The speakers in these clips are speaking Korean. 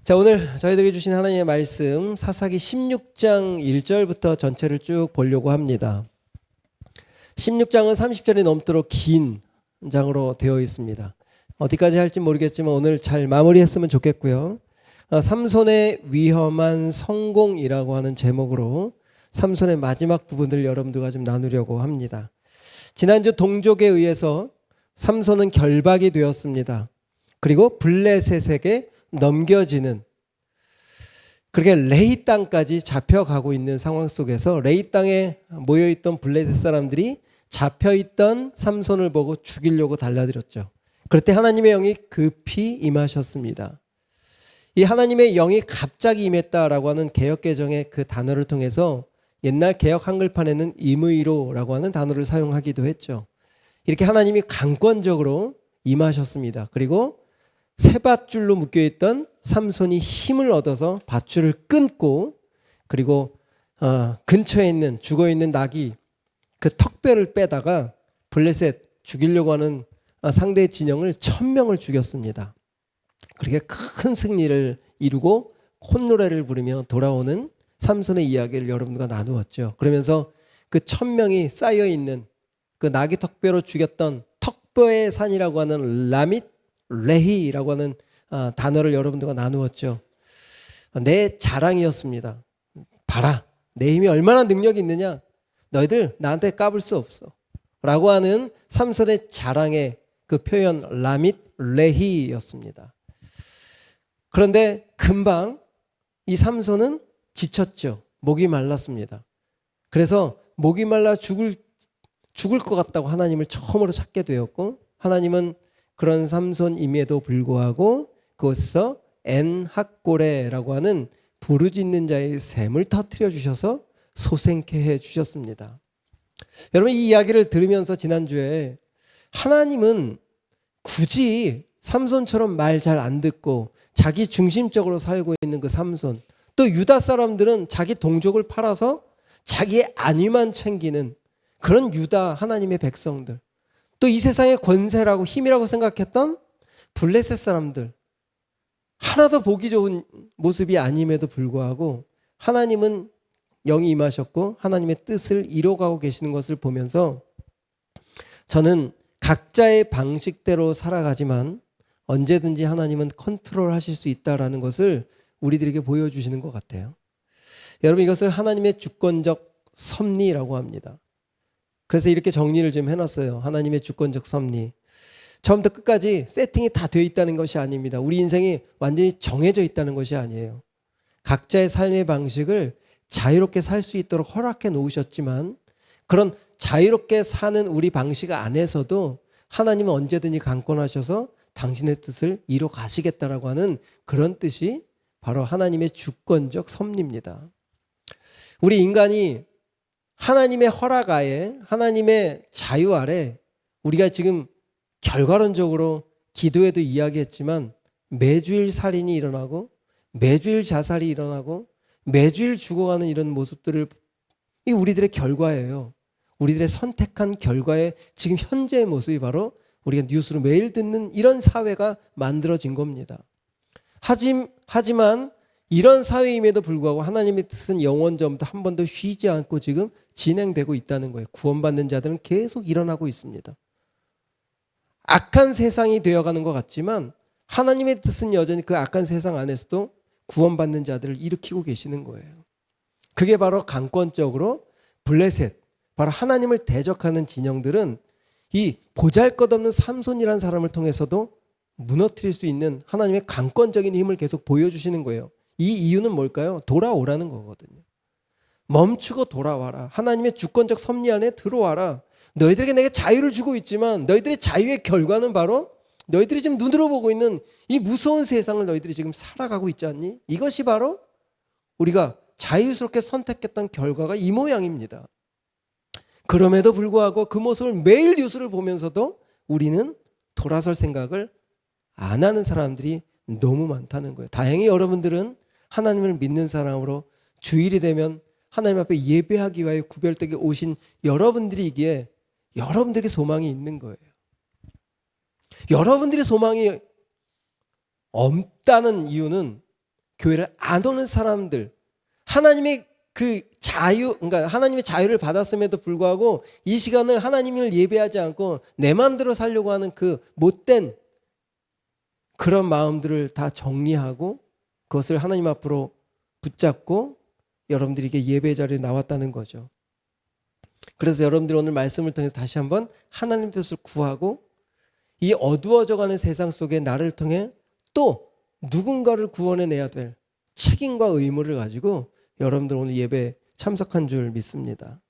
자, 오늘 저희들이 주신 하나님의 말씀 사사기 16장 1절부터 전체를 쭉 보려고 합니다. 16장은 30절이 넘도록 긴 장으로 되어 있습니다. 어디까지 할지 모르겠지만 오늘 잘 마무리했으면 좋겠고요. 삼손의 위험한 성공이라고 하는 제목으로 삼손의 마지막 부분을 여러분들과 좀 나누려고 합니다. 지난주 동족에 의해서 삼손은 결박이 되었습니다. 그리고 블레셋에게 넘겨지는, 그렇게 레이 땅까지 잡혀가고 있는 상황 속에서 레이 땅에 모여있던 블레셋 사람들이 잡혀있던 삼손을 보고 죽이려고 달라들었죠. 그럴 때 하나님의 영이 급히 임하셨습니다. 이 하나님의 영이 갑자기 임했다라고 하는 개역개정의 그 단어를 통해서 옛날 개역 한글판에는 임의로라고 하는 단어를 사용하기도 했죠. 이렇게 하나님이 강권적으로 임하셨습니다. 그리고 새 밧줄로 묶여있던 삼손이 힘을 얻어서 밧줄을 끊고, 그리고 근처에 있는 죽어있는 나귀 그 턱뼈를 빼다가 블레셋 죽이려고 하는 상대의 진영을 1000명을 죽였습니다. 그렇게 큰 승리를 이루고 콧노래를 부르며 돌아오는 삼손의 이야기를 여러분과 나누었죠. 그러면서 그 1000명이 쌓여있는 그 나귀 턱뼈로 죽였던 턱뼈의 산이라고 하는 라밋 레히라고 하는 단어를 여러분들과 나누었죠. 내 자랑이었습니다. 봐라, 내 힘이 얼마나 능력이 있느냐, 너희들 나한테 까불 수 없어 라고 하는 삼손의 자랑의 그 표현 라밋 레히였습니다. 그런데 금방 이 삼손은 지쳤죠. 목이 말랐습니다. 그래서 목이 말라 죽을 것 같다고 하나님을 처음으로 찾게 되었고, 하나님은 그런 삼손임에도 불구하고 그곳에서 엔학고레라고 하는 부르짖는 자의 샘을 터뜨려 주셔서 소생케 해 주셨습니다. 여러분, 이 이야기를 들으면서 지난주에 하나님은 굳이 삼손처럼 말 잘 안 듣고 자기 중심적으로 살고 있는 그 삼손, 또 유다 사람들은 자기 동족을 팔아서 자기의 안위만 챙기는 그런 유다 하나님의 백성들, 또 이 세상의 권세라고 힘이라고 생각했던 블레셋 사람들, 하나도 보기 좋은 모습이 아님에도 불구하고 하나님은 영이 임하셨고 하나님의 뜻을 이뤄가고 계시는 것을 보면서 저는 각자의 방식대로 살아가지만 언제든지 하나님은 컨트롤하실 수 있다라는 것을 우리들에게 보여주시는 것 같아요. 여러분, 이것을 하나님의 주권적 섭리라고 합니다. 그래서 이렇게 정리를 좀 해놨어요. 하나님의 주권적 섭리. 처음부터 끝까지 세팅이 다 되어 있다는 것이 아닙니다. 우리 인생이 완전히 정해져 있다는 것이 아니에요. 각자의 삶의 방식을 자유롭게 살 수 있도록 허락해 놓으셨지만, 그런 자유롭게 사는 우리 방식 안에서도 하나님은 언제든지 강권하셔서 당신의 뜻을 이뤄 가시겠다라고 하는 그런 뜻이 바로 하나님의 주권적 섭리입니다. 우리 인간이 하나님의 허락 아래, 하나님의 자유 아래 우리가 지금 결과론적으로 기도에도 이야기했지만 매주일 살인이 일어나고 매주일 자살이 일어나고 매주일 죽어가는 이런 모습들을, 이 우리들의 결과예요. 우리들의 선택한 결과의 지금 현재의 모습이 바로 우리가 뉴스로 매일 듣는 이런 사회가 만들어진 겁니다. 하지만 이런 사회임에도 불구하고 하나님의 뜻은 영원전부터 한 번도 쉬지 않고 지금 진행되고 있다는 거예요. 구원받는 자들은 계속 일어나고 있습니다. 악한 세상이 되어가는 것 같지만 하나님의 뜻은 여전히 그 악한 세상 안에서도 구원받는 자들을 일으키고 계시는 거예요. 그게 바로 강권적으로 블레셋, 바로 하나님을 대적하는 진영들은 이 보잘것없는 삼손이라는 사람을 통해서도 무너뜨릴 수 있는 하나님의 강권적인 힘을 계속 보여주시는 거예요. 이 이유는 뭘까요? 돌아오라는 거거든요. 멈추고 돌아와라. 하나님의 주권적 섭리 안에 들어와라. 너희들에게 내가 자유를 주고 있지만 너희들의 자유의 결과는 바로 너희들이 지금 눈으로 보고 있는 이 무서운 세상을 너희들이 지금 살아가고 있지 않니? 이것이 바로 우리가 자유스럽게 선택했던 결과가 이 모양입니다. 그럼에도 불구하고 그 모습을 매일 뉴스를 보면서도 우리는 돌아설 생각을 안 하는 사람들이 너무 많다는 거예요. 다행히 여러분들은 하나님을 믿는 사람으로 주일이 되면 하나님 앞에 예배하기 위하여 구별되게 오신 여러분들이기에 여러분들에게 소망이 있는 거예요. 여러분들이 소망이 없다는 이유는 교회를 안 오는 사람들, 하나님의 그 자유, 그러니까 하나님의 자유를 받았음에도 불구하고 이 시간을 하나님을 예배하지 않고 내 마음대로 살려고 하는 그 못된 그런 마음들을 다 정리하고 그것을 하나님 앞으로 붙잡고 여러분들이 이게 예배 자리에 나왔다는 거죠. 그래서 여러분들이 오늘 말씀을 통해서 다시 한번 하나님 뜻을 구하고 이 어두워져가는 세상 속에 나를 통해 또 누군가를 구원해내야 될 책임과 의무를 가지고 여러분들 오늘 예배에 참석한 줄 믿습니다.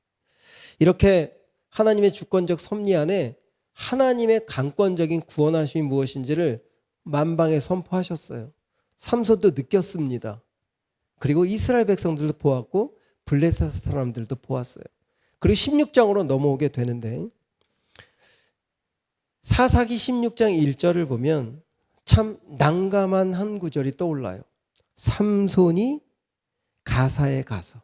이렇게 하나님의 주권적 섭리 안에 하나님의 강권적인 구원하심이 무엇인지를 만방에 선포하셨어요. 삼손도 느꼈습니다. 그리고 이스라엘 백성들도 보았고 블레셋 사람들도 보았어요. 그리고 16장으로 넘어오게 되는데 사사기 16장 1절을 보면 참 난감한 한 구절이 떠올라요. 삼손이 가사에 가서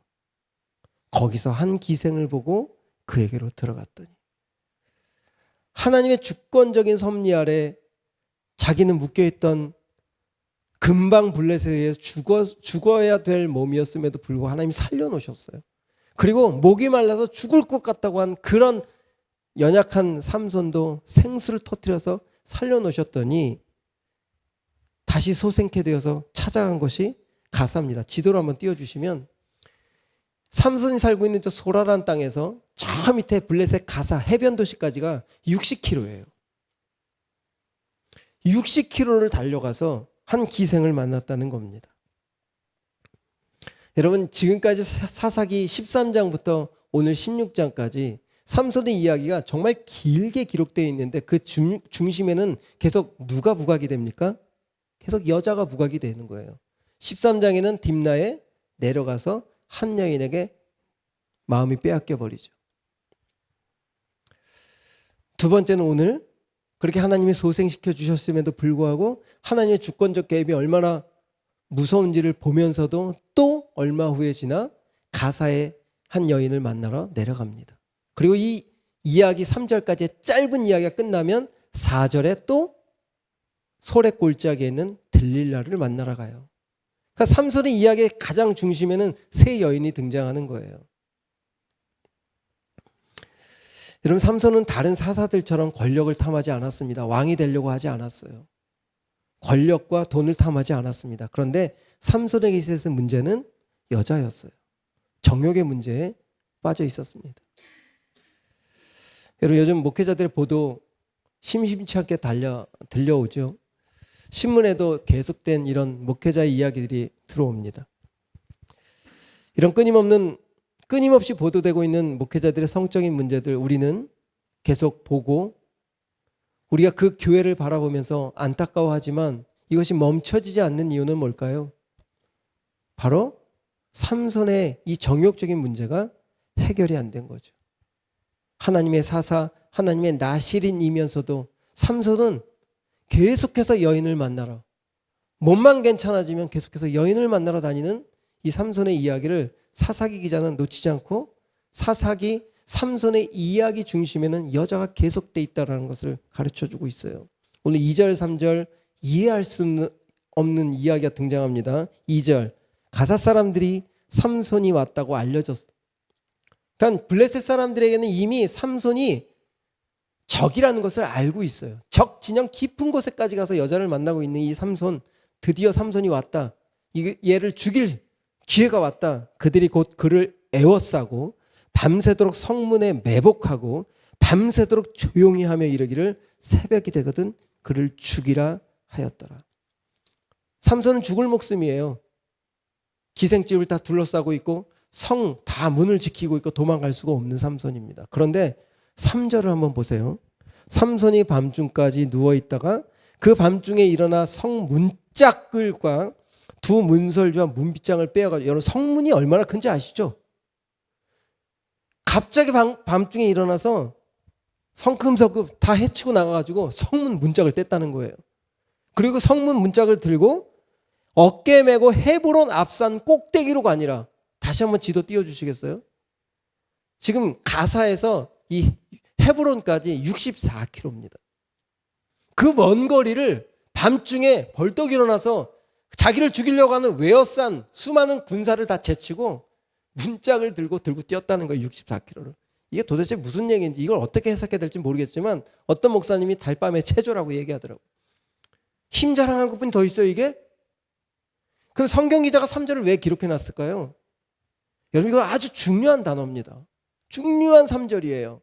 거기서 한 기생을 보고 그에게로 들어갔더니 하나님의 주권적인 섭리 아래 자기는 묶여있던 금방 블레셋에 의해서 죽어야 될 몸이었음에도 불구하고 하나님이 살려놓으셨어요. 그리고 목이 말라서 죽을 것 같다고 한 그런 연약한 삼손도 생수를 터뜨려서 살려놓으셨더니 다시 소생케 되어서 찾아간 것이 가사입니다. 지도를 한번 띄워주시면 삼손이 살고 있는 저 소라란 땅에서 저 밑에 블레셋 가사 해변 도시까지가 60km예요. 60km를 달려가서 한 기생을 만났다는 겁니다. 여러분 지금까지 사사기 13장부터 오늘 16장까지 삼손의 이야기가 정말 길게 기록되어 있는데 그 중심에는 계속 누가 부각이 됩니까? 계속 여자가 부각이 되는 거예요. 13장에는 딥나에 내려가서 한 여인에게 마음이 빼앗겨 버리죠. 두 번째는 오늘 그렇게 하나님이 소생시켜 주셨음에도 불구하고 하나님의 주권적 개입이 얼마나 무서운지를 보면서도 또 얼마 후에 지나 가사의 한 여인을 만나러 내려갑니다. 그리고 이 이야기 3절까지의 짧은 이야기가 끝나면 4절에 또 소래 골짜기에 있는 들릴라를 만나러 가요. 그러니까 삼손의 이야기의 가장 중심에는 세 여인이 등장하는 거예요. 여러분 삼손은 다른 사사들처럼 권력을 탐하지 않았습니다. 왕이 되려고 하지 않았어요. 권력과 돈을 탐하지 않았습니다. 그런데 삼손에게 있어서 문제는 여자였어요. 정욕의 문제에 빠져 있었습니다. 여러분 요즘 목회자들의 보도 심심치 않게 들려오죠. 신문에도 계속된 이런 목회자의 이야기들이 들어옵니다. 이런 끊임없이 보도되고 있는 목회자들의 성적인 문제들 우리는 계속 보고 우리가 그 교회를 바라보면서 안타까워하지만 이것이 멈춰지지 않는 이유는 뭘까요? 바로 삼손의 이 정욕적인 문제가 해결이 안 된 거죠. 하나님의 사사, 하나님의 나실인이면서도 삼손은 계속해서 여인을 만나러 몸만 괜찮아지면 계속해서 여인을 만나러 다니는 이 삼손의 이야기를 사사기 기자는 놓치지 않고 사사기 삼손의 이야기 중심에는 여자가 계속돼 있다는 것을 가르쳐주고 있어요. 오늘 2절 3절 이해할 수 없는 이야기가 등장합니다. 2절 가사 사람들이 삼손이 왔다고 알려졌어. 그러니까 블레셋 사람들에게는 이미 삼손이 적이라는 것을 알고 있어요. 적 진영 깊은 곳에까지 가서 여자를 만나고 있는 이 삼손, 드디어 삼손이 왔다. 얘를 죽일 기회가 왔다. 그들이 곧 그를 애워싸고 밤새도록 성문에 매복하고 밤새도록 조용히 하며 이르기를 새벽이 되거든 그를 죽이라 하였더라. 삼손은 죽을 목숨이에요. 기생집을 다 둘러싸고 있고 성 다 문을 지키고 있고 도망갈 수가 없는 삼손입니다. 그런데 3절을 한번 보세요. 삼손이 밤중까지 누워있다가 그 밤중에 일어나 성 문짝글과 두 문설주와 문빗장을 빼어가지고 여러분 성문이 얼마나 큰지 아시죠? 갑자기 밤중에 일어나서 성큼성큼 다 해치고 나가가지고 성문 문짝을 뗐다는 거예요. 그리고 성문 문짝을 들고 어깨에 메고 헤브론 앞산 꼭대기로가 아니라 다시 한번 지도 띄워주시겠어요? 지금 가사에서 이 헤브론까지 64km입니다. 그 먼 거리를 밤중에 벌떡 일어나서 자기를 죽이려고 하는 외어싼 수많은 군사를 다 제치고 문짝을 들고 뛰었다는 거예요. 64km를. 이게 도대체 무슨 얘기인지 이걸 어떻게 해석해야 될지 모르겠지만 어떤 목사님이 달밤의 체조라고 얘기하더라고요. 힘 자랑한 것뿐이 더 있어요 이게? 그럼 성경 기자가 3절을 왜 기록해 놨을까요? 여러분 이거 아주 중요한 단어입니다. 중요한 3절이에요.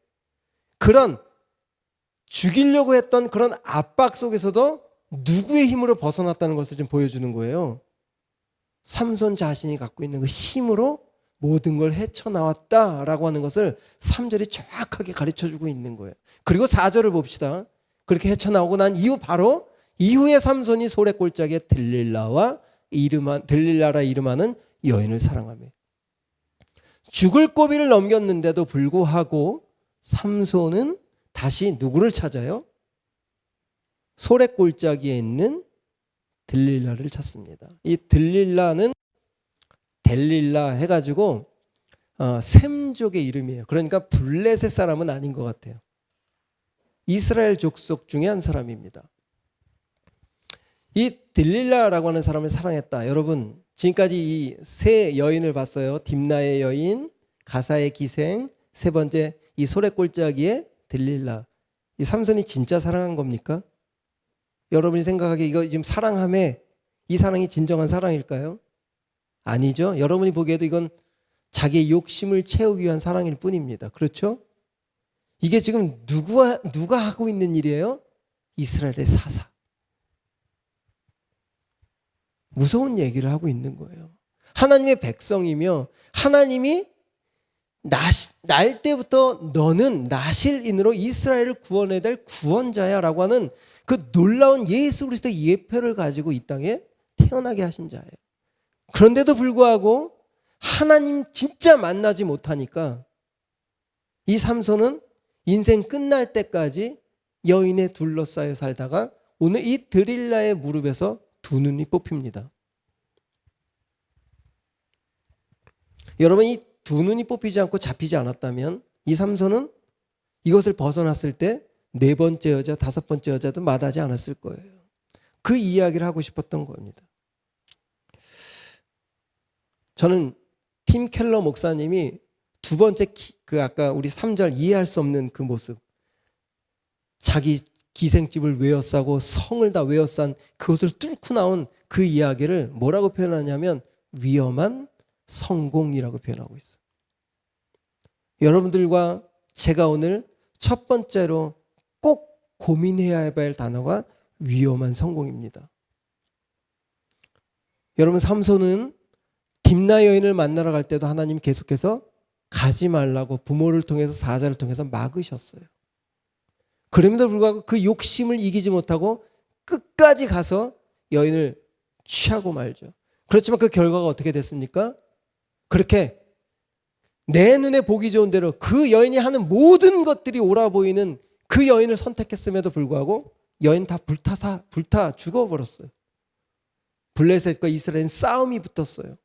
그런 죽이려고 했던 그런 압박 속에서도 누구의 힘으로 벗어났다는 것을 좀 보여주는 거예요. 삼손 자신이 갖고 있는 그 힘으로 모든 걸 헤쳐나왔다라고 하는 것을 3절이 정확하게 가르쳐주고 있는 거예요. 그리고 4절을 봅시다. 그렇게 헤쳐나오고 난 이후 바로 이후에 삼손이 소래골짜기에 들릴라라 이름하는 여인을 사랑하며 죽을 고비를 넘겼는데도 불구하고 삼손은 다시 누구를 찾아요? 소래골짜기에 있는 들릴라를 찾습니다. 이 들릴라는 델릴라 해가지고 셈족의 이름이에요. 그러니까 블레셋 사람은 아닌 것 같아요. 이스라엘 족속 중에 한 사람입니다. 이 들릴라라고 하는 사람을 사랑했다. 여러분 지금까지 이 세 여인을 봤어요. 딥나의 여인, 가사의 기생, 세 번째 이 소래골짜기의 들릴라. 이 삼손이 진짜 사랑한 겁니까? 여러분이 생각하기에 이거 지금 사랑함에 이 사랑이 진정한 사랑일까요? 아니죠. 여러분이 보기에도 이건 자기의 욕심을 채우기 위한 사랑일 뿐입니다. 그렇죠? 이게 지금 누가 하고 있는 일이에요? 이스라엘의 사사. 무서운 얘기를 하고 있는 거예요. 하나님의 백성이며 하나님이 날 때부터 너는 나실인으로 이스라엘을 구원해야 될 구원자야 라고 하는 그 놀라운 예수 그리스도의 예표를 가지고 이 땅에 태어나게 하신 자예요. 그런데도 불구하고 하나님 진짜 만나지 못하니까 이 삼손은 인생 끝날 때까지 여인에 둘러싸여 살다가 오늘 이 드릴라의 무릎에서 두 눈이 뽑힙니다. 여러분 이 두 눈이 뽑히지 않고 잡히지 않았다면 이 삼손은 이것을 벗어났을 때 네 번째 여자, 다섯 번째 여자도 마다하지 않았을 거예요. 그 이야기를 하고 싶었던 겁니다. 저는 팀 켈러 목사님이 두 번째 그 아까 우리 3절 이해할 수 없는 그 모습, 자기 기생집을 외워싸고 성을 다 외워싼 그것을 뚫고 나온 그 이야기를 뭐라고 표현하냐면 위험한 성공이라고 표현하고 있어요. 여러분들과 제가 오늘 첫 번째로 꼭 고민해야 할 단어가 위험한 성공입니다. 여러분 삼손은 딥나 여인을 만나러 갈 때도 하나님 계속해서 가지 말라고 부모를 통해서 사자를 통해서 막으셨어요. 그럼에도 불구하고 그 욕심을 이기지 못하고 끝까지 가서 여인을 취하고 말죠. 그렇지만 그 결과가 어떻게 됐습니까? 그렇게 내 눈에 보기 좋은 대로 그 여인이 하는 모든 것들이 옳아 보이는 그 여인을 선택했음에도 불구하고 여인 다 불타 죽어버렸어요. 블레셋과 이스라엘은 싸움이 붙었어요.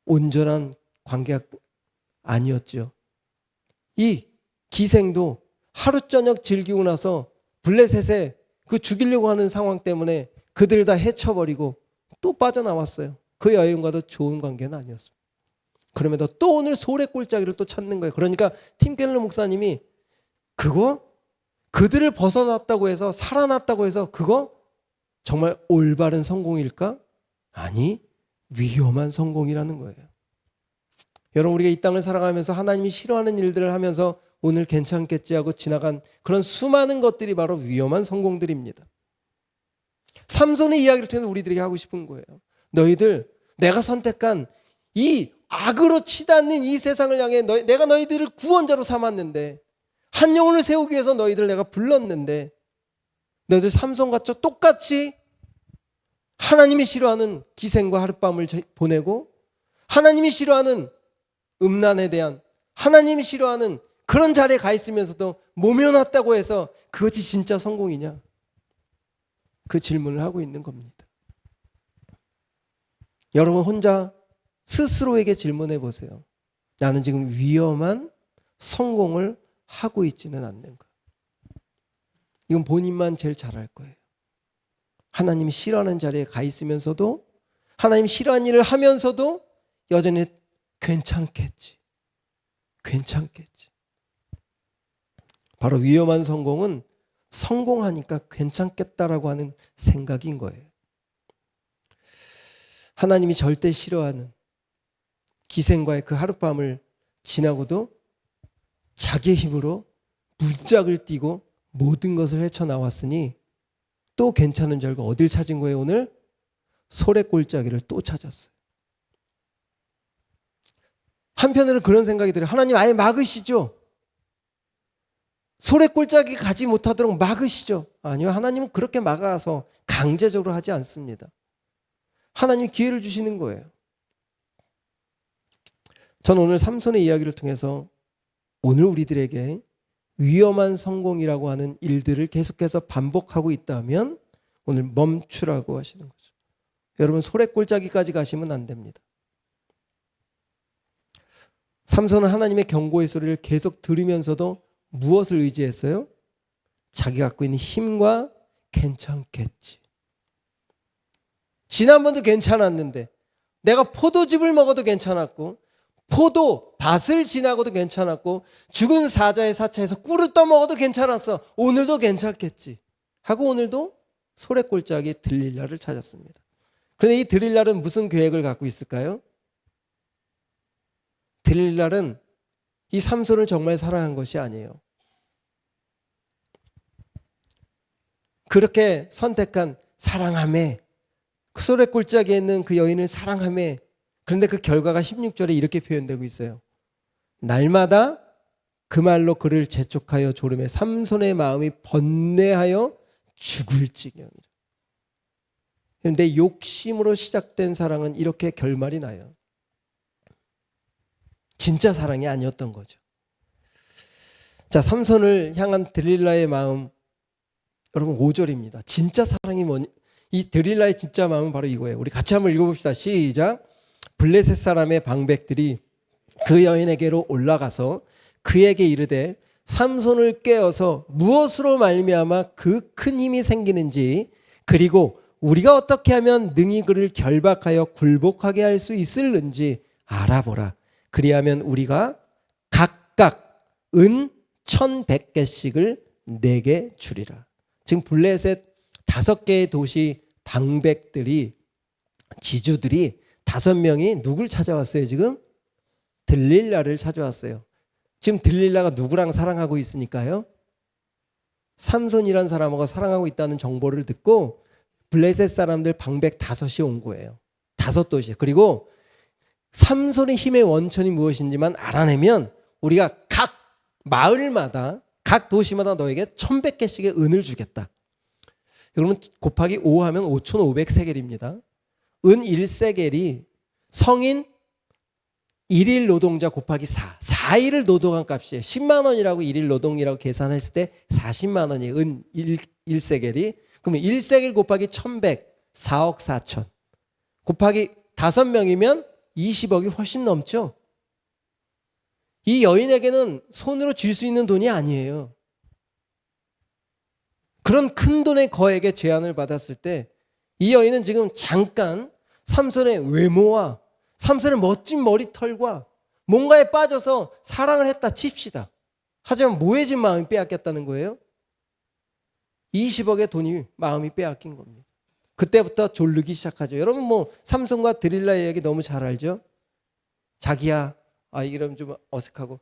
온전한 관계가 아니었죠. 이 기생도 하루 저녁 즐기고 나서 블레셋에 그 죽이려고 하는 상황 때문에 그들을 다 해쳐버리고 또 빠져나왔어요. 그 여인과도 좋은 관계는 아니었습니다. 그럼에도 또 오늘 소래골짜기를 또 찾는 거예요. 그러니까 팀 켈러 목사님이 그들을 벗어났다고 해서 살아났다고 해서 그거 정말 올바른 성공일까? 아니, 위험한 성공이라는 거예요. 여러분 우리가 이 땅을 살아가면서 하나님이 싫어하는 일들을 하면서 오늘 괜찮겠지 하고 지나간 그런 수많은 것들이 바로 위험한 성공들입니다. 삼손의 이야기를 통해서 우리들에게 하고 싶은 거예요. 너희들 내가 선택한 이 악으로 치닫는 이 세상을 향해 내가 너희들을 구원자로 삼았는데 한 영혼을 세우기 위해서 너희들 내가 불렀는데 너희들 삼손과 똑같이 하나님이 싫어하는 기생과 하룻밤을 보내고 하나님이 싫어하는 음란에 대한 하나님이 싫어하는 그런 자리에 가 있으면서도 모면했다고 해서 그것이 진짜 성공이냐? 그 질문을 하고 있는 겁니다. 여러분 혼자 스스로에게 질문해 보세요. 나는 지금 위험한 성공을 하고 있지는 않는가? 이건 본인만 제일 잘 알 거예요. 하나님이 싫어하는 자리에 가 있으면서도 하나님 싫어하는 일을 하면서도 여전히 괜찮겠지. 바로 위험한 성공은 성공하니까 괜찮겠다라고 하는 생각인 거예요. 하나님이 절대 싫어하는 기생과의 그 하룻밤을 지나고도 자기의 힘으로 문짝을 띄고 모든 것을 헤쳐나왔으니 또 괜찮은 줄 알고 어딜 찾은 거예요? 오늘 소래골짜기를 또 찾았어요. 한편으로는 그런 생각이 들어요. 하나님 아예 막으시죠. 소래골짜기 가지 못하도록 막으시죠. 아니요, 하나님은 그렇게 막아서 강제적으로 하지 않습니다. 하나님이 기회를 주시는 거예요. 저는 오늘 삼손의 이야기를 통해서 오늘 우리들에게 위험한 성공이라고 하는 일들을 계속해서 반복하고 있다면 오늘 멈추라고 하시는 거죠. 여러분, 소래골짜기까지 가시면 안 됩니다. 삼손은 하나님의 경고의 소리를 계속 들으면서도 무엇을 의지했어요? 자기 갖고 있는 힘과 괜찮겠지. 지난번도 괜찮았는데 내가 포도즙을 먹어도 괜찮았고 포도밭을 지나고도 괜찮았고 죽은 사자의 사체에서 꿀을 떠먹어도 괜찮았어. 오늘도 괜찮겠지 하고 오늘도 소래골짜기 들릴라를 찾았습니다. 그런데 이 들릴라는 무슨 계획을 갖고 있을까요? 들릴라는 이 삼손을 정말 사랑한 것이 아니에요. 그렇게 선택한 사랑함에 소래골짜기에 있는 그 여인을 사랑함에 그런데 그 결과가 16절에 이렇게 표현되고 있어요. 날마다 그 말로 그를 재촉하여 조름에 삼손의 마음이 번뇌하여 죽을 지경이라. 그런데 욕심으로 시작된 사랑은 이렇게 결말이 나요. 진짜 사랑이 아니었던 거죠. 자, 삼손을 향한 들릴라의 마음, 여러분 5절입니다. 진짜 사랑이 뭐니? 이 들릴라의 진짜 마음은 바로 이거예요. 우리 같이 한번 읽어봅시다. 시작. 블레셋 사람의 방백들이 그 여인에게로 올라가서 그에게 이르되 삼손을 깨어서 무엇으로 말미암아 그 큰 힘이 생기는지 그리고 우리가 어떻게 하면 능히 그를 결박하여 굴복하게 할 수 있을는지 알아보라. 그리하면 우리가 각각 은 1,100개씩을 내게 주리라. 지금 블레셋 5개의 도시 방백들이 지주들이 5명이 누굴 찾아왔어요? 지금 들릴라를 찾아왔어요. 지금 들릴라가 누구랑 사랑하고 있으니까요? 삼손이란 사람하고 사랑하고 있다는 정보를 듣고 블레셋 사람들 방백 5이 온 거예요. 5도시. 그리고 삼손의 힘의 원천이 무엇인지만 알아내면 우리가 각 마을마다 각 도시마다 너에게 1,100개씩의 은을 주겠다. 그러면 곱하기 5 하면 5,500세겔입니다. 은 1세겔이 성인 1일 노동자 곱하기 4일을 노동한 값이에요. 10만 원이라고 1일 노동이라고 계산했을 때 40만 원이에요. 은 1세겔이. 그러면 1세겔 곱하기 1,100, 4억 4천. 곱하기 5명이면 20억이 훨씬 넘죠. 이 여인에게는 손으로 쥘 수 있는 돈이 아니에요. 그런 큰 돈의 거액의 제안을 받았을 때 이 여인은 지금 잠깐 삼손의 외모와 삼손의 멋진 머리털과 뭔가에 빠져서 사랑을 했다 칩시다. 하지만 모해진 마음이 빼앗겼다는 거예요. 20억의 돈이 마음이 빼앗긴 겁니다. 그때부터 졸르기 시작하죠. 여러분 뭐 삼손과 드릴라의 얘기 너무 잘 알죠? 자기야, 이러면 좀 어색하고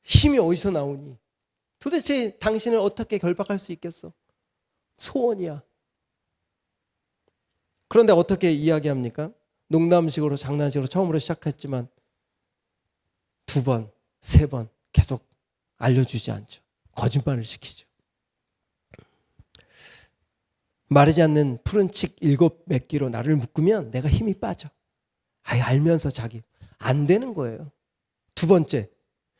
힘이 어디서 나오니? 도대체 당신을 어떻게 결박할 수 있겠어? 소원이야. 그런데 어떻게 이야기합니까? 농담식으로 장난식으로 처음으로 시작했지만 2번, 3번 계속 알려주지 않죠. 거짓말을 시키죠. 마르지 않는 푸른 칡 7매끼로 나를 묶으면 내가 힘이 빠져. 알면서 자기 안 되는 거예요. 2번째,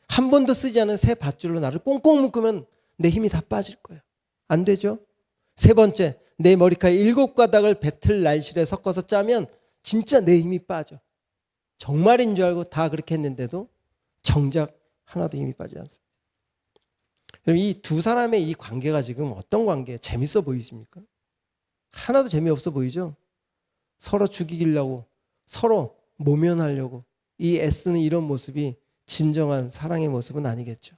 한 번도 쓰지 않은 새 밧줄로 나를 꽁꽁 묶으면 내 힘이 다 빠질 거예요. 안 되죠. 3번째, 내 머리카락 7가닥을 배틀 날실에 섞어서 짜면 진짜 내 힘이 빠져. 정말인 줄 알고 다 그렇게 했는데도 정작 하나도 힘이 빠지지 않습니다. 여러분, 이 두 사람의 이 관계가 지금 어떤 관계예요? 재밌어 보이십니까? 하나도 재미없어 보이죠? 서로 죽이려고, 서로 모면하려고 이 애쓰는 이런 모습이 진정한 사랑의 모습은 아니겠죠.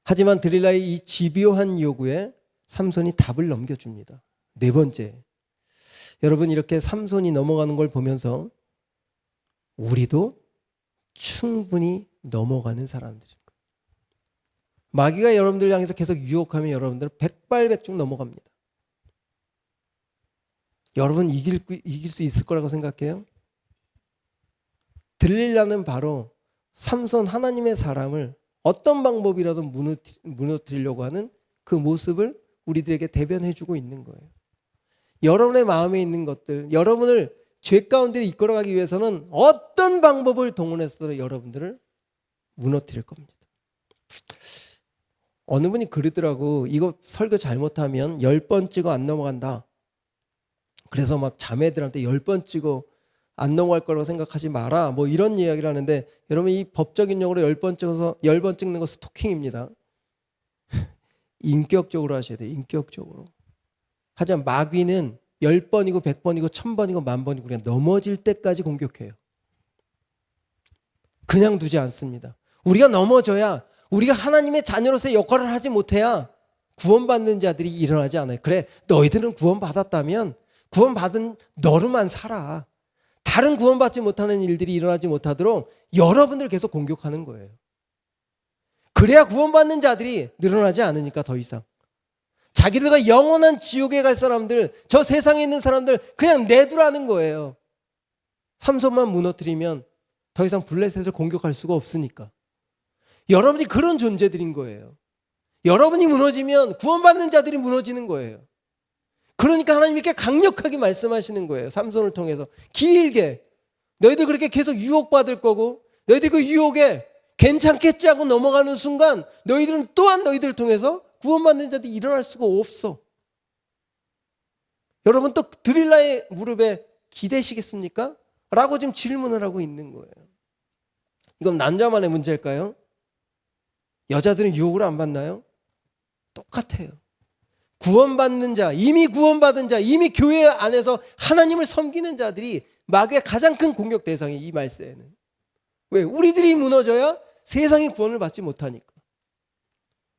하지만 들릴라의 이 집요한 요구에 삼손이 답을 넘겨줍니다. 네 번째, 여러분 이렇게 삼손이 넘어가는 걸 보면서 우리도 충분히 넘어가는 사람들인 거예요. 마귀가 여러분들 향해서 계속 유혹하면 여러분들은 백발백중 넘어갑니다. 여러분 이길 수 있을 거라고 생각해요? 들릴라는 바로 삼손 하나님의 사람을 어떤 방법이라도 무너뜨리려고 하는 그 모습을 우리들에게 대변해주고 있는 거예요. 여러분의 마음에 있는 것들, 여러분을 죄 가운데 이끌어가기 위해서는 어떤 방법을 동원해서도 여러분들을 무너뜨릴 겁니다. 어느 분이 그러더라고. 이거 설교 잘못하면 10번 찍어 안 넘어간다. 그래서 막 자매들한테 10번 찍어 안 넘어갈 거라고 생각하지 마라. 뭐 이런 이야기를 하는데 여러분 이 법적인 용어로 10번 찍어서 10번 찍는 거 스토킹입니다. 인격적으로 하셔야 돼요. 인격적으로. 하지만 마귀는 10번이고 100번이고 1000번이고 10,000번이고 그냥 넘어질 때까지 공격해요. 그냥 두지 않습니다. 우리가 넘어져야, 우리가 하나님의 자녀로서의 역할을 하지 못해야 구원받는 자들이 일어나지 않아요. 그래, 너희들은 구원받았다면 구원받은 너로만 살아. 다른 구원받지 못하는 일들이 일어나지 못하도록 여러분들 계속 공격하는 거예요. 그래야 구원받는 자들이 늘어나지 않으니까 더 이상. 자기들과 영원한 지옥에 갈 사람들, 저 세상에 있는 사람들 그냥 내두라는 거예요. 삼손만 무너뜨리면 더 이상 블레셋을 공격할 수가 없으니까. 여러분이 그런 존재들인 거예요. 여러분이 무너지면 구원받는 자들이 무너지는 거예요. 그러니까 하나님 이렇게 강력하게 말씀하시는 거예요. 삼손을 통해서 길게. 너희들 그렇게 계속 유혹받을 거고 너희들 그 유혹에 괜찮겠지 하고 넘어가는 순간 너희들은 또한 너희들을 통해서 구원받는 자들이 일어날 수가 없어. 여러분 또 드릴라의 무릎에 기대시겠습니까? 라고 지금 질문을 하고 있는 거예요. 이건 남자만의 문제일까요? 여자들은 유혹을 안 받나요? 똑같아요. 구원받는 자, 이미 구원받은 자, 이미 교회 안에서 하나님을 섬기는 자들이 마귀의 가장 큰 공격 대상이 이 말세에는. 왜? 우리들이 무너져야 세상이 구원을 받지 못하니까.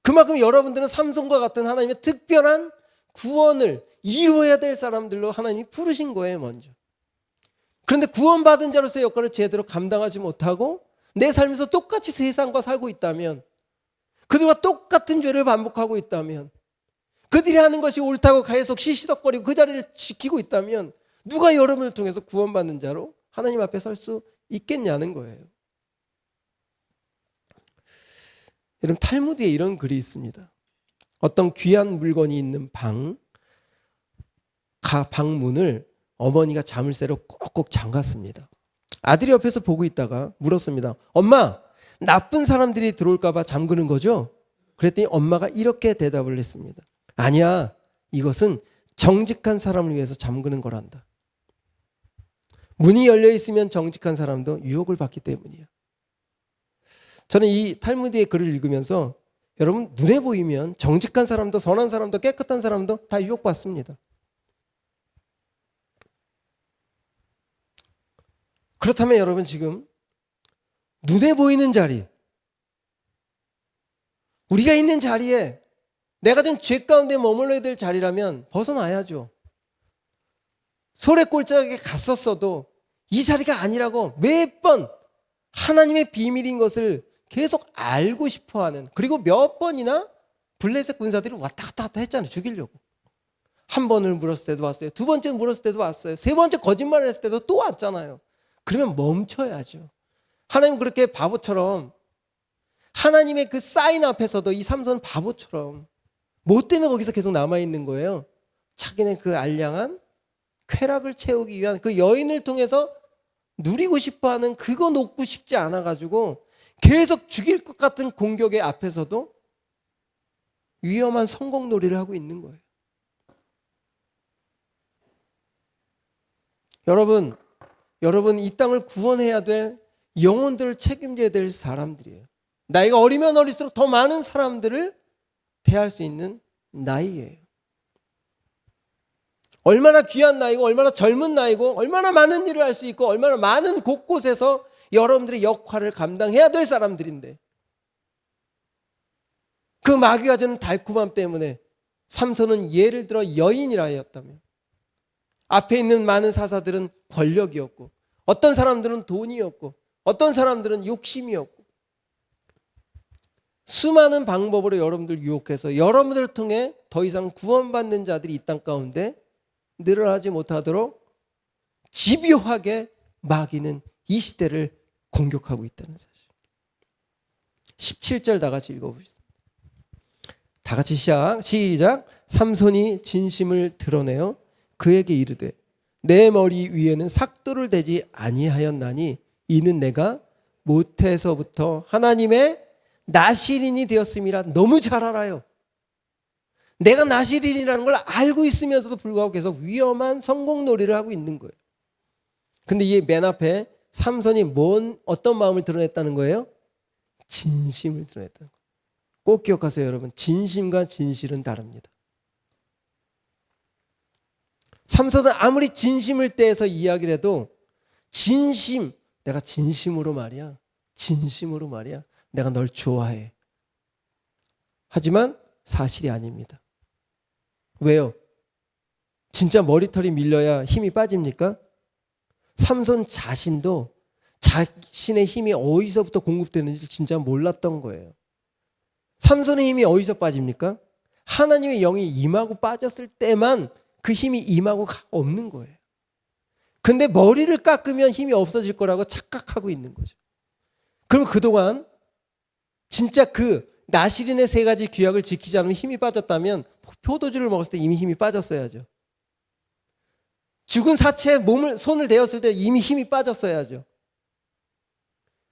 그만큼 여러분들은 삼손과 같은 하나님의 특별한 구원을 이루어야 될 사람들로 하나님이 부르신 거예요, 먼저. 그런데 구원받은 자로서의 역할을 제대로 감당하지 못하고 내 삶에서 똑같이 세상과 살고 있다면, 그들과 똑같은 죄를 반복하고 있다면, 그들이 하는 것이 옳다고 계속 시시덕거리고 그 자리를 지키고 있다면 누가 여러분을 통해서 구원받는 자로 하나님 앞에 설 수 있겠냐는 거예요. 여러분 탈무드에 이런 글이 있습니다. 어떤 귀한 물건이 있는 방문을 어머니가 자물쇠로 꼭꼭 잠갔습니다. 아들이 옆에서 보고 있다가 물었습니다. 엄마, 나쁜 사람들이 들어올까 봐 잠그는 거죠? 그랬더니 엄마가 이렇게 대답을 했습니다. 아니야, 이것은 정직한 사람을 위해서 잠그는 거란다. 문이 열려 있으면 정직한 사람도 유혹을 받기 때문이야. 저는 이 탈무드의 글을 읽으면서 여러분 눈에 보이면 정직한 사람도 선한 사람도 깨끗한 사람도 다 유혹받습니다. 그렇다면 여러분 지금 눈에 보이는 자리, 우리가 있는 자리에 내가 좀 죄 가운데 머물러야 될 자리라면 벗어나야죠. 소래골짜기에 갔었어도 이 자리가 아니라고 매번 하나님의 비밀인 것을 계속 알고 싶어하는, 그리고 몇 번이나 블레셋 군사들이 왔다 갔다 했잖아요. 죽이려고. 한 번을 물었을 때도 왔어요. 두 번째 물었을 때도 왔어요. 세 번째 거짓말을 했을 때도 또 왔잖아요. 그러면 멈춰야죠. 하나님 그렇게 바보처럼, 하나님의 그 사인 앞에서도 이 삼손은 바보처럼 뭐 때문에 거기서 계속 남아있는 거예요? 자기네 그 알량한 쾌락을 채우기 위한 그 여인을 통해서 누리고 싶어하는 그거 놓고 싶지 않아가지고 계속 죽일 것 같은 공격의 앞에서도 위험한 성공놀이를 하고 있는 거예요. 여러분 이 땅을 구원해야 될 영혼들을 책임져야 될 사람들이에요. 나이가 어리면 어릴수록 더 많은 사람들을 대할 수 있는 나이예요. 얼마나 귀한 나이고 얼마나 젊은 나이고 얼마나 많은 일을 할 수 있고 얼마나 많은 곳곳에서 여러분들의 역할을 감당해야 될 사람들인데 그 마귀가 주는 달콤함 때문에 삼손은 예를 들어 여인이라 하였다면 앞에 있는 많은 사사들은 권력이었고 어떤 사람들은 돈이었고 어떤 사람들은 욕심이었고 수많은 방법으로 여러분들 유혹해서 여러분들을 통해 더 이상 구원받는 자들이 이 땅 가운데 늘어나지 못하도록 집요하게 마귀는 이 시대를 공격하고 있다는 사실. 17절 다 같이 읽어보겠습니다. 다 같이 시작. 삼손이 진심을 드러내어 그에게 이르되 내 머리 위에는 삭도를 대지 아니하였나니 이는 내가 모태에서부터 하나님의 나실인이 되었음이라. 너무 잘 알아요. 내가 나실인이라는 걸 알고 있으면서도 불구하고 계속 위험한 성공놀이를 하고 있는 거예요. 근데 이 맨 앞에 삼손이 어떤 마음을 드러냈다는 거예요? 진심을 드러냈다는 거예요. 꼭 기억하세요, 여러분. 진심과 진실은 다릅니다. 삼손은 아무리 진심을 떼서 이야기를 해도 내가 진심으로 말이야. 내가 널 좋아해. 하지만 사실이 아닙니다. 왜요? 진짜 머리털이 밀려야 힘이 빠집니까? 삼손 자신도 자신의 힘이 어디서부터 공급되는지 진짜 몰랐던 거예요. 삼손의 힘이 어디서 빠집니까? 하나님의 영이 임하고 빠졌을 때만 그 힘이 임하고 없는 거예요. 근데 머리를 깎으면 힘이 없어질 거라고 착각하고 있는 거죠. 그럼 그동안 진짜 그 나실인의 3가지 규약을 지키지 않으면 힘이 빠졌다면 포도주를 먹었을 때 이미 힘이 빠졌어야죠. 죽은 사체에 손을 대었을 때 이미 힘이 빠졌어야죠.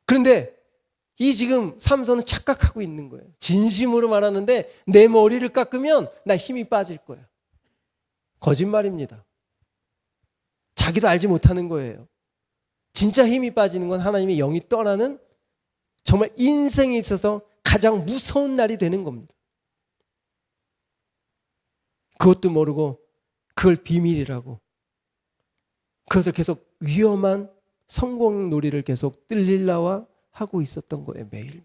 그런데 이 지금 삼손은 착각하고 있는 거예요. 진심으로 말하는데 내 머리를 깎으면 나 힘이 빠질 거야. 거짓말입니다. 자기도 알지 못하는 거예요. 진짜 힘이 빠지는 건 하나님의 영이 떠나는 정말 인생에 있어서 가장 무서운 날이 되는 겁니다. 그것도 모르고 그걸 비밀이라고 그것을 계속 위험한 성공놀이를 계속 들릴라와 하고 있었던 거예요. 매일매일.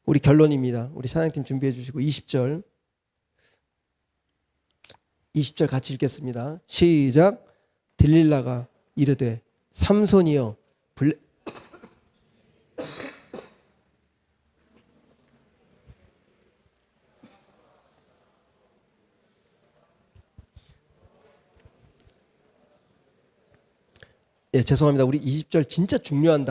우리 결론입니다. 우리 사장팀 준비해 주시고 20절 같이 읽겠습니다. 시작. 들릴라가 이르되 삼손이여 죄송합니다. 우리 20절 진짜 중요한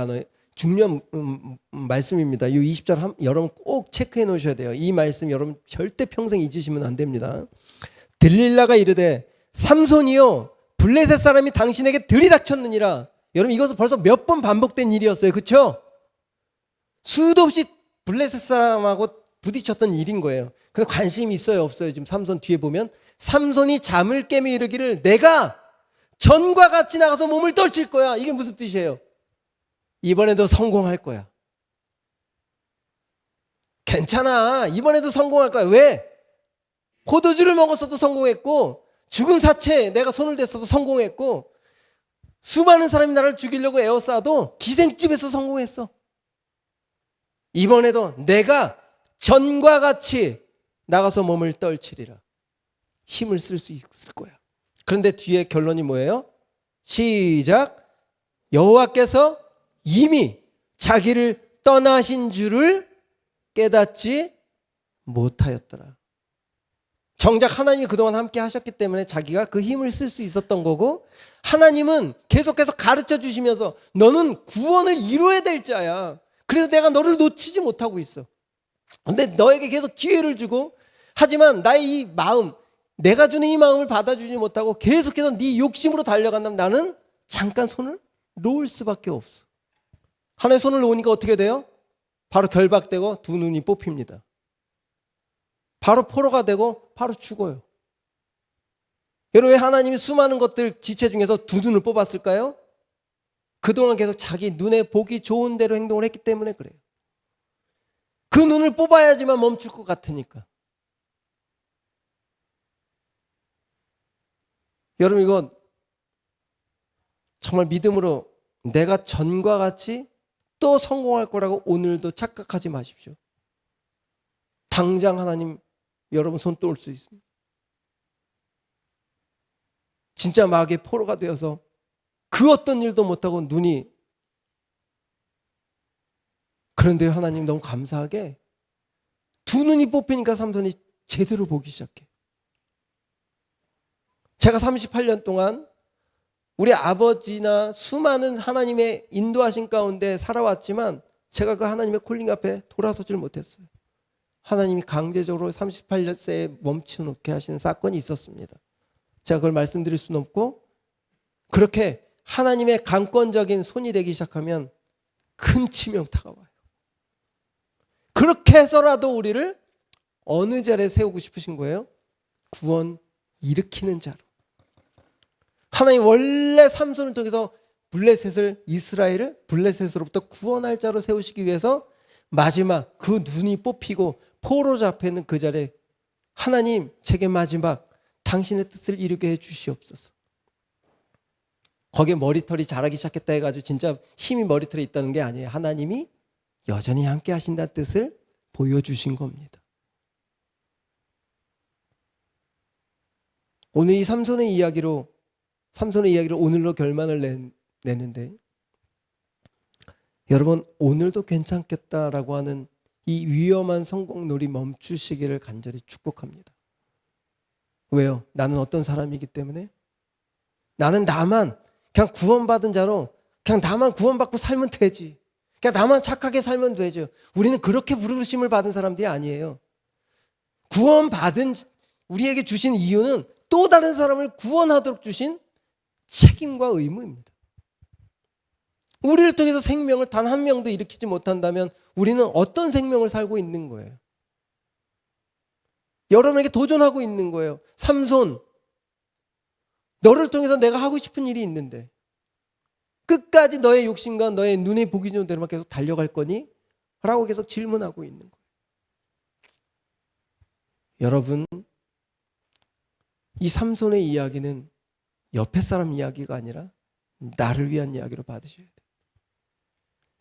말씀입니다. 이 20절 여러분 꼭 체크해 놓으셔야 돼요. 이 말씀 여러분 절대 평생 잊으시면 안 됩니다. 들릴라가 이르되 삼손이요 블레셋 사람이 당신에게 들이닥쳤느니라. 여러분 이것은 벌써 몇 번 반복된 일이었어요. 그렇죠? 수도 없이 블레셋 사람하고 부딪혔던 일인 거예요. 근데 관심이 있어요 없어요? 지금 삼손 뒤에 보면 삼손이 잠을 깨며 이르기를 내가 전과 같이 나가서 몸을 떨칠 거야. 이게 무슨 뜻이에요? 이번에도 성공할 거야. 괜찮아. 이번에도 성공할 거야. 왜? 포도주를 먹었어도 성공했고 죽은 사체에 내가 손을 댔어도 성공했고 수많은 사람이 나를 죽이려고 에워싸도 기생집에서 성공했어. 이번에도 내가 전과 같이 나가서 몸을 떨치리라. 힘을 쓸 수 있을 거야. 그런데 뒤에 결론이 뭐예요? 시작. 여호와께서 이미 자기를 떠나신 줄을 깨닫지 못하였더라. 정작 하나님이 그동안 함께 하셨기 때문에 자기가 그 힘을 쓸 수 있었던 거고 하나님은 계속해서 가르쳐 주시면서 너는 구원을 이루어야 될 자야. 그래서 내가 너를 놓치지 못하고 있어. 근데 너에게 계속 기회를 주고 하지만 나의 이 마음 내가 주는 이 마음을 받아주지 못하고 계속해서 네 욕심으로 달려간다면 나는 잠깐 손을 놓을 수밖에 없어. 하나의 손을 놓으니까 어떻게 돼요? 바로 결박되고 두 눈이 뽑힙니다. 바로 포로가 되고 바로 죽어요. 여러분 왜 하나님이 수많은 것들 지체 중에서 두 눈을 뽑았을까요? 그동안 계속 자기 눈에 보기 좋은 대로 행동을 했기 때문에 그래요. 그 눈을 뽑아야지만 멈출 것 같으니까. 여러분 이거 정말 믿음으로 내가 전과 같이 또 성공할 거라고 오늘도 착각하지 마십시오. 당장 하나님 여러분 손 또 올 수 있습니다. 진짜 마귀의 포로가 되어서 그 어떤 일도 못하고 눈이, 그런데 하나님 너무 감사하게 두 눈이 뽑히니까 삼손이 제대로 보기 시작해. 제가 38년 동안 우리 아버지나 수많은 하나님의 인도하신 가운데 살아왔지만 제가 그 하나님의 콜링 앞에 돌아서질 못했어요. 하나님이 강제적으로 38세에 멈춰놓게 하시는 사건이 있었습니다. 제가 그걸 말씀드릴 수는 없고, 그렇게 하나님의 강권적인 손이 되기 시작하면 큰 치명타가 와요. 그렇게 해서라도 우리를 어느 자리에 세우고 싶으신 거예요? 구원 일으키는 자로. 하나님 원래 삼손을 통해서 블레셋을, 이스라엘을 블레셋으로부터 구원할 자로 세우시기 위해서 마지막 그 눈이 뽑히고 포로 잡혀 있는 그 자리에 하나님 제게 마지막 당신의 뜻을 이루게 해 주시옵소서. 거기에 머리털이 자라기 시작했다 해가지고 진짜 힘이 머리털에 있다는 게 아니에요. 하나님이 여전히 함께 하신다는 뜻을 보여주신 겁니다. 오늘 이 삼손의 이야기로 오늘로 결말을 내는데, 여러분 오늘도 괜찮겠다라고 하는 이 위험한 성공놀이 멈추시기를 간절히 축복합니다. 왜요? 나는 어떤 사람이기 때문에? 나는 나만 그냥 구원받은 자로 그냥 나만 구원받고 살면 되지. 그냥 나만 착하게 살면 되죠. 우리는 그렇게 부르심을 받은 사람들이 아니에요. 구원받은 우리에게 주신 이유는 또 다른 사람을 구원하도록 주신 책임과 의무입니다. 우리를 통해서 생명을 단 한 명도 일으키지 못한다면 우리는 어떤 생명을 살고 있는 거예요? 여러분에게 도전하고 있는 거예요. 삼손, 너를 통해서 내가 하고 싶은 일이 있는데 끝까지 너의 욕심과 너의 눈에 보기 좋은 대로만 계속 달려갈 거니? 라고 계속 질문하고 있는 거예요. 여러분, 이 삼손의 이야기는 옆에 사람 이야기가 아니라 나를 위한 이야기로 받으셔야 돼요.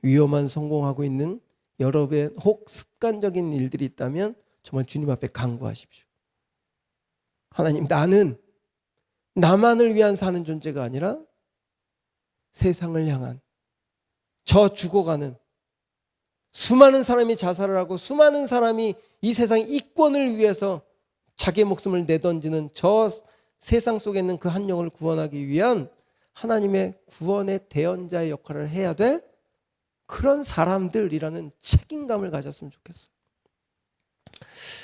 위험한 성공하고 있는 여러분의 혹 습관적인 일들이 있다면 정말 주님 앞에 간구하십시오. 하나님, 나는 나만을 위한 사는 존재가 아니라 세상을 향한, 저 죽어가는 수많은 사람이 자살을 하고 수많은 사람이 이 세상의 이권을 위해서 자기의 목숨을 내던지는 저 세상 속에 있는 그 한 영혼을 구원하기 위한 하나님의 구원의 대언자의 역할을 해야 될 그런 사람들이라는 책임감을 가졌으면 좋겠어요.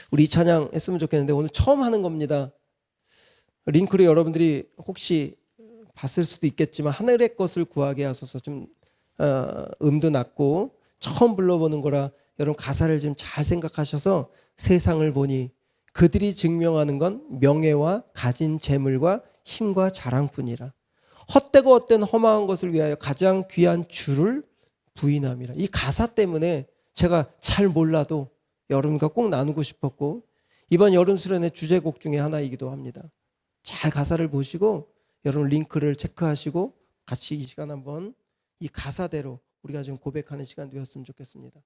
우리 찬양 했으면 좋겠는데 오늘 처음 하는 겁니다. 링크로 여러분들이 혹시 봤을 수도 있겠지만 하늘의 것을 구하게 하소서, 좀 음도 낮고 처음 불러보는 거라 여러분 가사를 좀 잘 생각하셔서 세상을 보니 그들이 증명하는 건 명예와 가진 재물과 힘과 자랑뿐이라. 헛되고 헛된 허망한 것을 위하여 가장 귀한 주를 부인함이라. 이 가사 때문에 제가 잘 몰라도 여러분과 꼭 나누고 싶었고 이번 여름 수련의 주제곡 중에 하나이기도 합니다. 잘 가사를 보시고 여러분 링크를 체크하시고 같이 이 시간 한번 이 가사대로 우리가 좀 고백하는 시간 되었으면 좋겠습니다.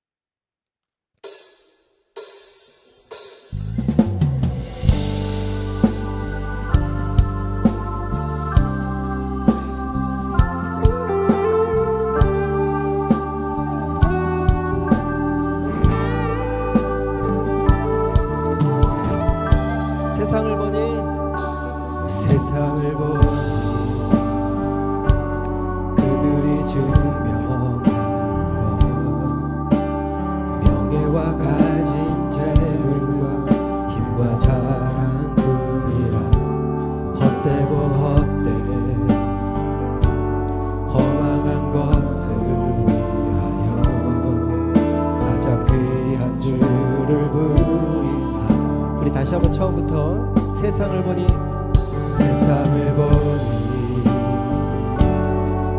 세상을 보니 그들이 증명하는 것 명예와 가진 재물과 힘과 자랑뿐이라. 헛되고 헛된 허망한 것을 위하여 가장 귀한 주를 부인하. 우리 다시 한번 처음부터 세상을 보니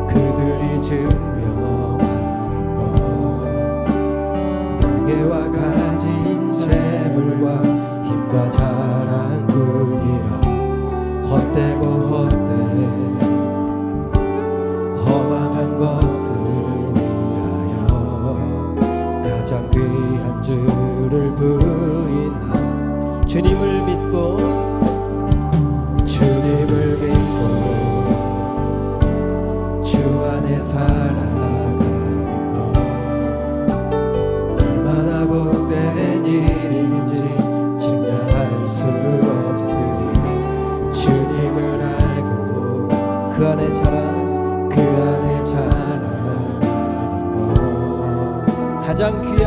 그들이 증명하는 것 명예와 가진 재물과 힘과 자랑뿐이라. 헛되고 헛된 살아가는 것 얼마나 복된 일인지 증명할 수 없으리 주님을 알고 그 안에 자라가는 것 가장 귀한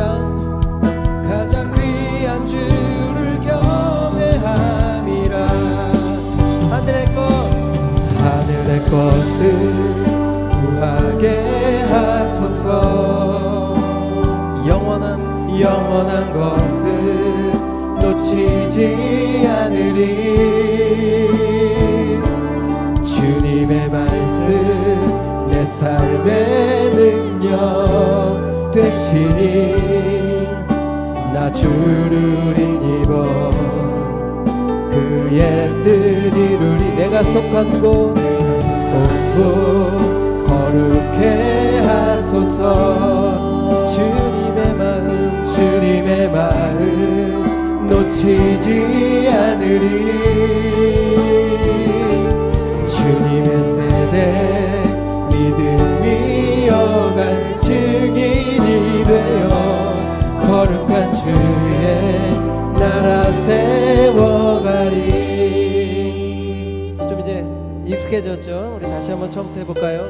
주를 경외함이라 하늘의 것을 구하게 하소서 영원한 것을 놓치지 않으리 주님의 말씀 내 삶의 능력 되시니 나 주를 힘입어 그의 뜻 이루리 내가 속한 곳 거룩해 하소서 주님의 마음 놓치지 않으리 주님의 세대 믿음이 이어갈 증인이 되어 거룩한 주의 나라 세워가리. 좀 이제 익숙해졌죠? 우리 다시 한번 처음부터 해볼까요?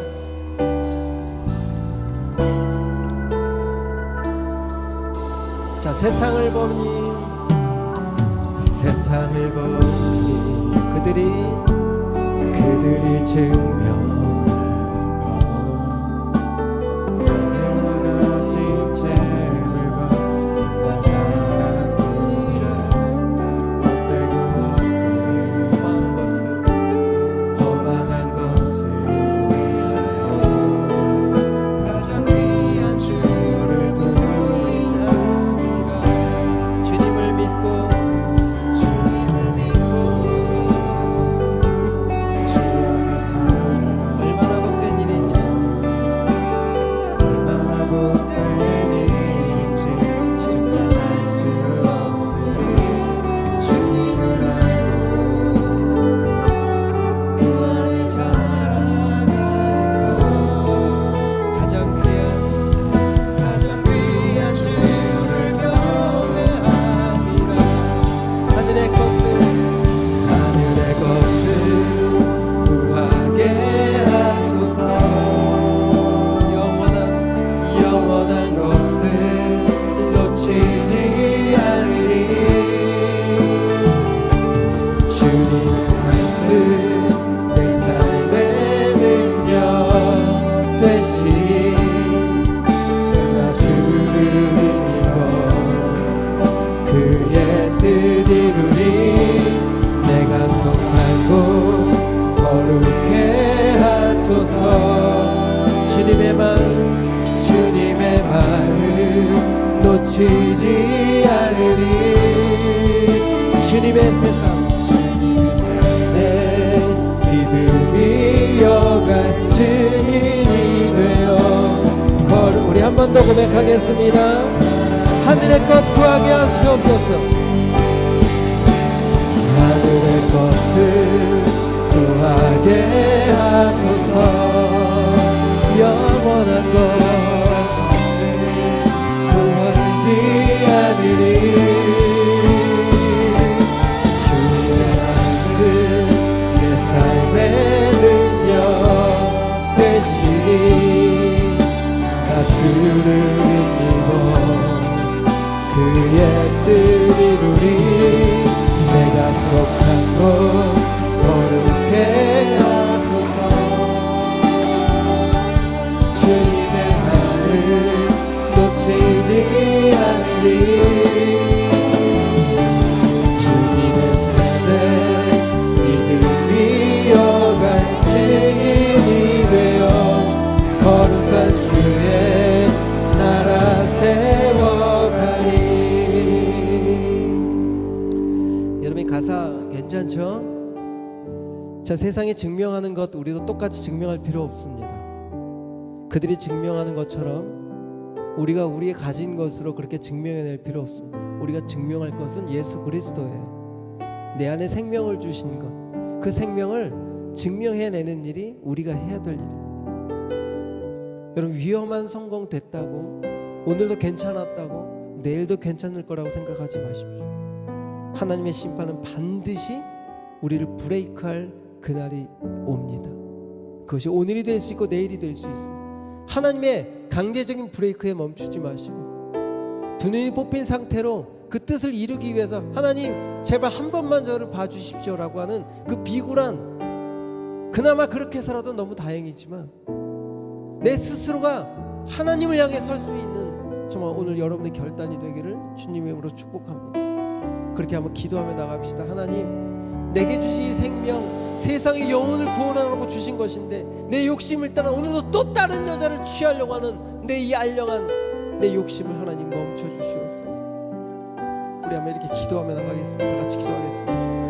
자, 세상을 보니 그들이 증명하고 주님의 마음 놓치지 않으리 주님의 세상 내 믿음이 이어갈 증인이 되어 우리 한 번 더 고백하겠습니다. 하늘의 것 구하게 하시옵소서. 하늘의 것을 구하게 하소서. 영원한 것을 구하지 않으리 주님의 말씀 내 삶의 능력 되시니 나 주를 힘입어 그의 뜻 이루리 내가 속한 곳 거룩해 하소서. 주님의 말씀 놓치지 않으리 주님의 세대 믿음이 이어갈 증인이 되어 거룩한 주의 나라 세워가리. 여러분 가사 괜찮죠? 자, 세상이 증명하는 것 우리도 똑같이 증명할 필요 없습니다. 그들이 증명하는 것처럼 우리가 우리의 가진 것으로 그렇게 증명해낼 필요 없습니다. 우리가 증명할 것은 예수 그리스도예요. 내 안에 생명을 주신 것, 그 생명을 증명해내는 일이 우리가 해야 될 일입니다. 여러분, 위험한 성공 됐다고, 오늘도 괜찮았다고, 내일도 괜찮을 거라고 생각하지 마십시오. 하나님의 심판은 반드시 우리를 브레이크할 그날이 옵니다. 그것이 오늘이 될 수 있고 내일이 될 수 있어요. 하나님의 강제적인 브레이크에 멈추지 마시고 두 눈이 뽑힌 상태로 그 뜻을 이루기 위해서 하나님 제발 한 번만 저를 봐주십시오라고 하는 그 비굴한, 그나마 그렇게 해서라도 너무 다행이지만 내 스스로가 하나님을 향해 설 수 있는 정말 오늘 여러분의 결단이 되기를 주님의 이름으로 축복합니다. 그렇게 한번 기도하며 나갑시다. 하나님, 내게 주신 이 생명, 세상의 영혼을 구원하라고 주신 것인데 내 욕심을 따라 오늘도 또 다른 여자를 취하려고 하는 내 이 알령한 내 욕심을 하나님 멈춰 주시옵소서. 우리 한번 이렇게 기도하며 나가겠습니다. 같이 기도하겠습니다.